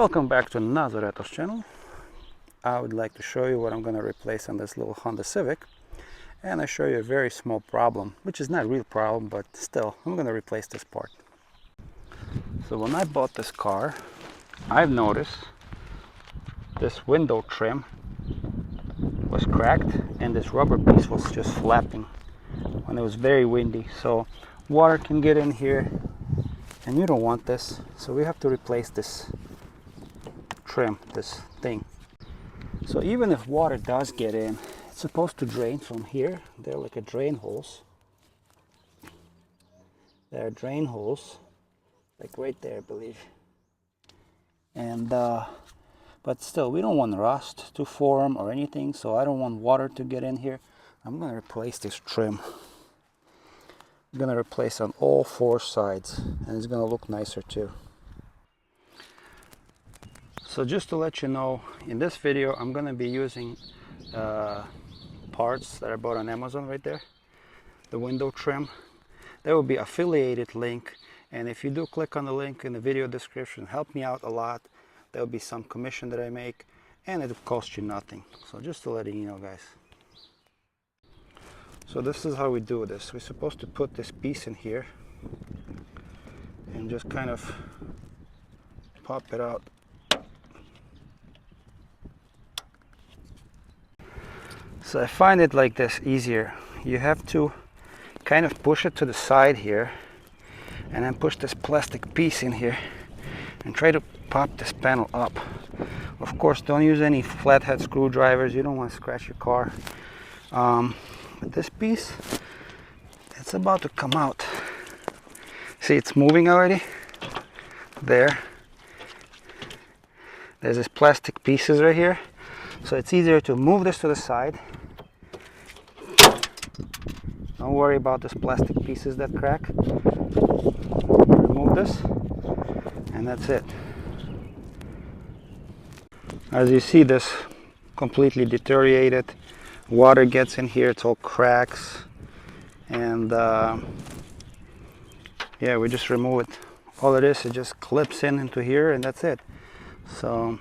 Welcome back to Nazarettos channel. I would like to show you what I'm going to replace on this little Honda Civic, and I show you a very small problem, which is not a real problem, but still I'm going to replace this part. So when I bought this car, I've noticed this window trim was cracked and this rubber piece was just flapping when it was very windy, so water can get in here and you don't want this, so we have to replace this trim, this thing. So even if water does get in, it's supposed to drain from here. They're like a drain holes. There are drain holes, like right there, I believe. And but still, we don't want rust to form or anything, so I don't want water to get in here. I'm gonna replace this trim. I'm gonna replace on all four sides, and it's gonna look nicer too. So just to let you know, in this video I'm going to be using parts that I bought on Amazon right there. The window trim. There will be affiliated link, and if you do click on the link in the video description, help me out a lot. There will be some commission that I make, and it will cost you nothing. So just to let you know, guys. So this is how we do this. We're supposed to put this piece in here and just kind of pop it out. So I find it like this easier. You have to kind of push it to the side here and then push this plastic piece in here and try to pop this panel up. Of course, don't use any flathead screwdrivers. You don't want to scratch your car. But this piece, it's about to come out. See, it's moving already. There's this plastic pieces right here. So it's easier to move this to the side. Don't worry about these plastic pieces that crack. Remove this, and that's it. As you see, this completely deteriorated. Water gets in here, it's all cracks. And yeah, we just remove it. All it just clips into here, and that's it. So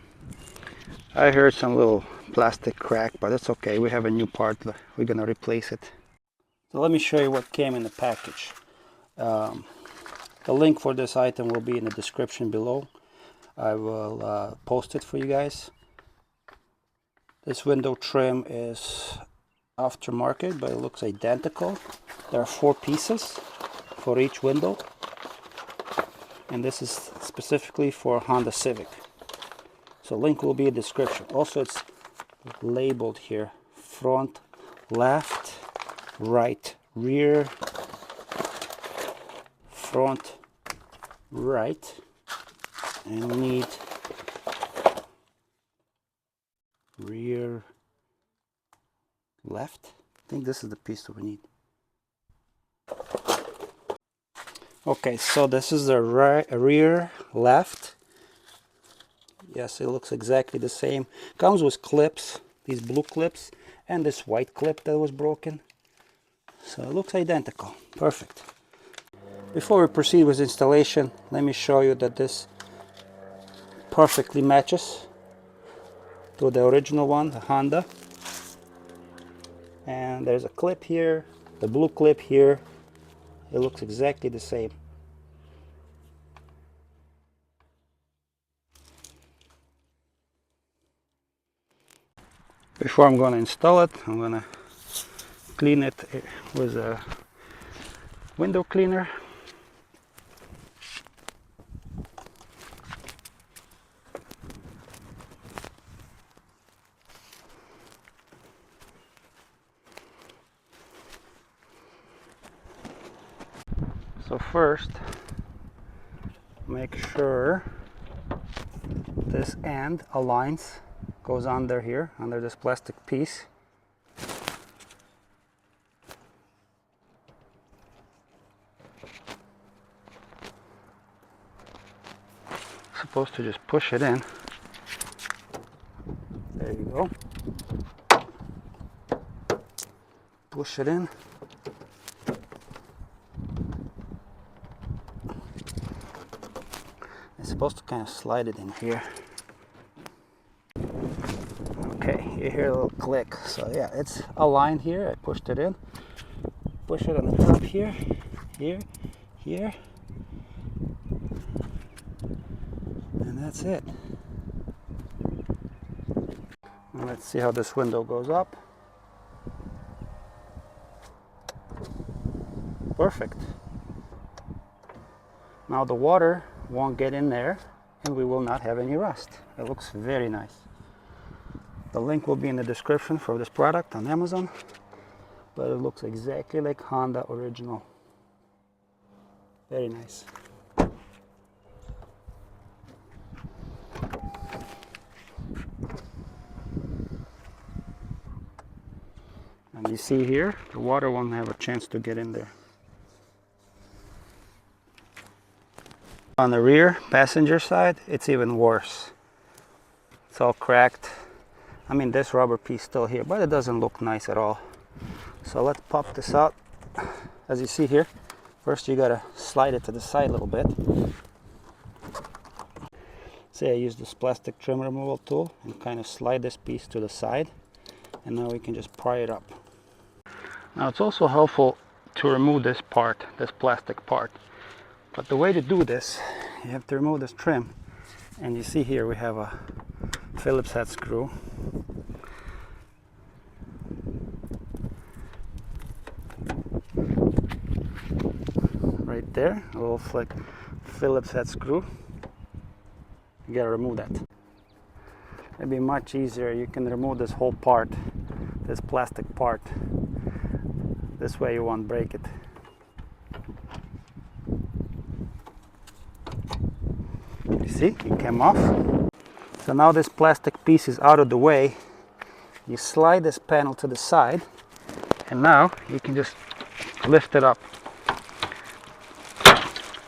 I heard some little plastic crack, but it's okay. We have a new part. We're gonna replace it. So let me show you what came in the package. The link for this item will be in the description below. I will post it for you guys. This window trim is aftermarket, but it looks identical. There are 4 pieces for each window, and this is specifically for Honda Civic. So link will be in the description. Also, it's labeled here: front, left, right, rear, front, right, and we need rear, left. I think this is the piece that we need. Okay, so this is the rear, left. Yes, it looks exactly the same. Comes with clips, these blue clips, and this white clip that was broken. So it looks identical. Perfect. Before we proceed with installation, let me show you that this perfectly matches to the original one, the Honda. And there's a clip here, the blue clip here. It looks exactly the same. Before I'm going to install it, I'm going to clean it with a window cleaner. So first, make sure this end aligns, goes under here, under this plastic piece. Supposed to just push it in. There you go. Push it in. It's supposed to kind of slide it in here. Okay, you hear a little click. So yeah, it's aligned here. I pushed it in. Push it on the top here, here, here. And that's it. And let's see how this window goes up. Perfect. Now the water won't get in there and we will not have any rust. It looks very nice. The link will be in the description for this product on Amazon, but it looks exactly like Honda original. Very nice. And you see here, the water won't have a chance to get in there. On the rear passenger side, it's even worse. It's all cracked. I mean, this rubber piece still here, but it doesn't look nice at all. So let's pop this out. As you see here, first you gotta slide it to the side a little bit. See, I used this plastic trim removal tool and kind of slide this piece to the side, and now we can just pry it up. Now it's also helpful to remove this part, this plastic part. But the way to do this, you have to remove this trim, and you see here we have a Phillips head screw. Right there, a little like Phillips head screw. You gotta remove that. It'd be much easier. You can remove this whole part, this plastic part. This way you won't break it. You see, it came off. So now this plastic piece is out of the way. You slide this panel to the side, and now you can just lift it up.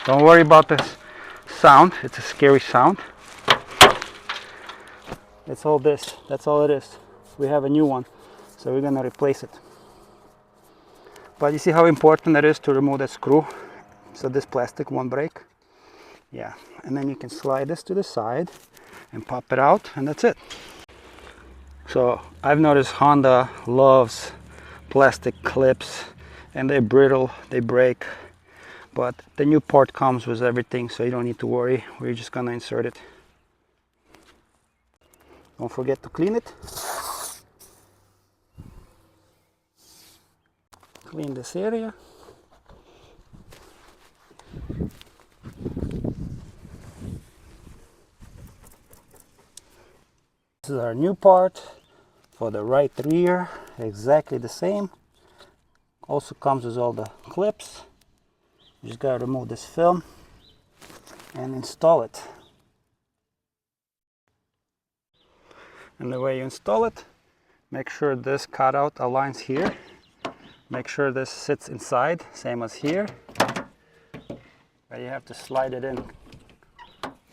Don't worry about this sound. It's a scary sound. It's all this. That's all it is. We have a new one, so we're gonna replace it. But you see how important it is to remove that screw so this plastic won't break? Yeah, and then you can slide this to the side and pop it out, and that's it. So I've noticed Honda loves plastic clips, and they're brittle, they break, but the new part comes with everything, so you don't need to worry. We're just gonna insert it. Don't forget to clean it. Clean this area. This is our new part for the right rear, exactly the same. Also comes with all the clips. You just gotta remove this film and install it. And the way you install it, make sure this cutout aligns here. Make sure this sits inside, same as here. But you have to slide it in,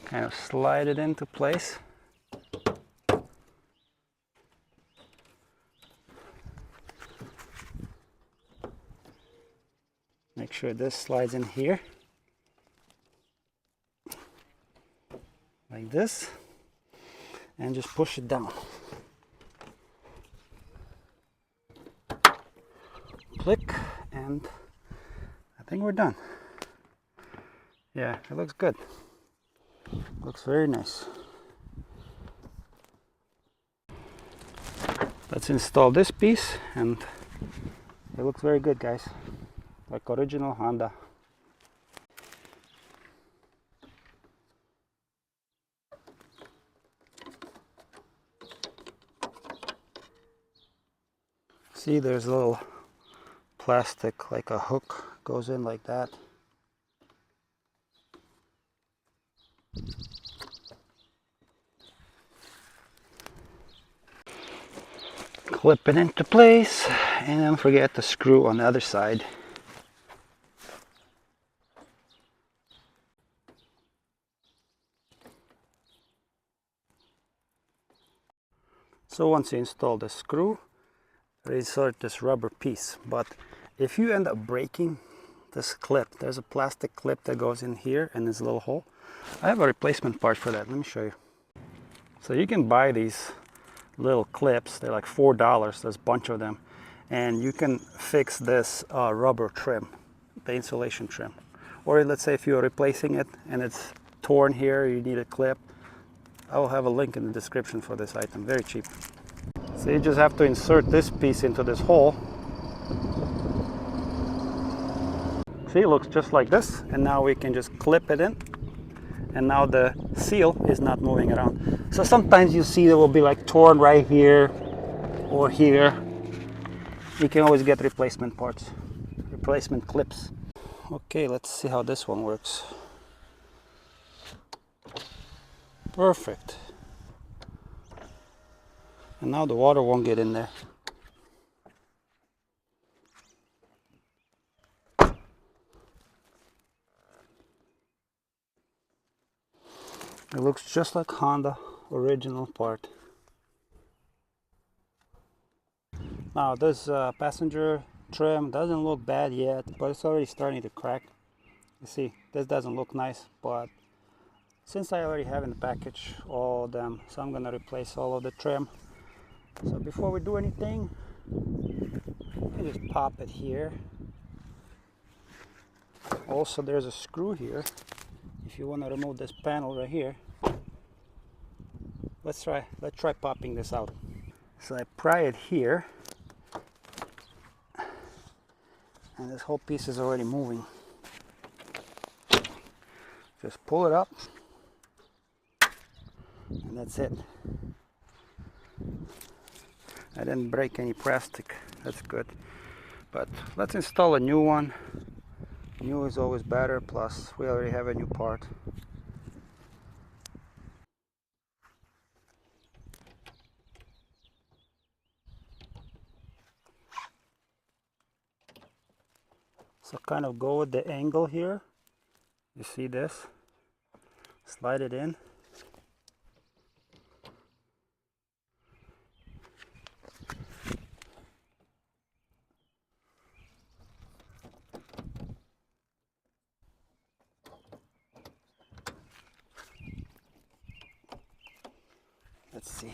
kind of slide it into place. Make sure this slides in here, like this, and just push it down. Click, and I think we're done. Yeah, it looks good. Looks very nice. Let's install this piece, and it looks very good, guys. Like original Honda. See, there's a little plastic, like a hook, goes in like that. Clip it into place, and don't forget the screw on the other side. So once you install the screw, reinsert this rubber piece. But if you end up breaking this clip, there's a plastic clip that goes in here and there's a little hole. I have a replacement part for that. Let me show you. So you can buy these little clips. They're like $4. There's a bunch of them. And you can fix this rubber trim, the insulation trim. Or let's say if you're replacing it and it's torn here, you need a clip. I will have a link in the description for this item, very cheap. So you just have to insert this piece into this hole. See, it looks just like this. And now we can just clip it in. And now the seal is not moving around. So sometimes you see it will be like torn right here or here. You can always get replacement parts, replacement clips. Okay, let's see how this one works. Perfect. And now the water won't get in there. It looks just like Honda original part. Now this passenger trim doesn't look bad yet, but it's already starting to crack. You see, this doesn't look nice, but since I already have in the package all of them, so I'm gonna replace all of the trim. So before we do anything, I just pop it here. Also, there's a screw here. If you want to remove this panel right here, let's try popping this out. So I pry it here, and this whole piece is already moving. Just pull it up, and that's it. I didn't break any plastic, that's good. But let's install a new one. New is always better, plus we already have a new part. So kind of go with the angle here. You see this? Slide it in. Let's see.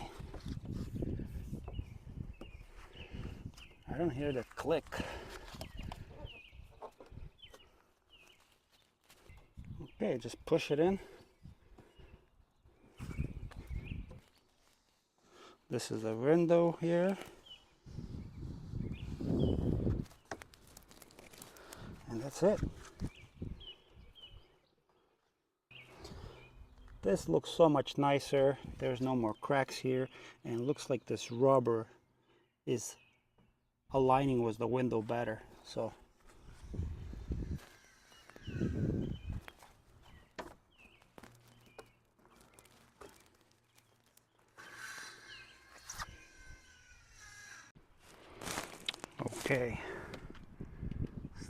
I don't hear that click. Okay, just push it in. This is the window here. And that's it. This looks so much nicer. There's no more cracks here, and it looks like this rubber is aligning with the window better. So okay,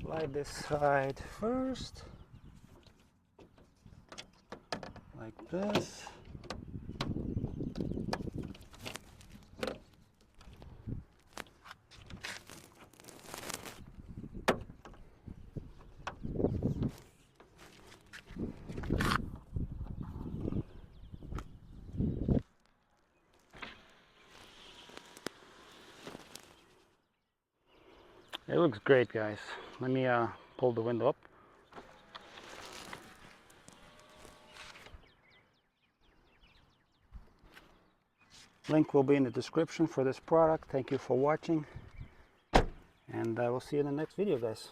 slide this side first, like this. It looks great, guys. Let me pull the window up. Link will be in the description for this product. Thank you for watching, and I will see you in the next video, guys.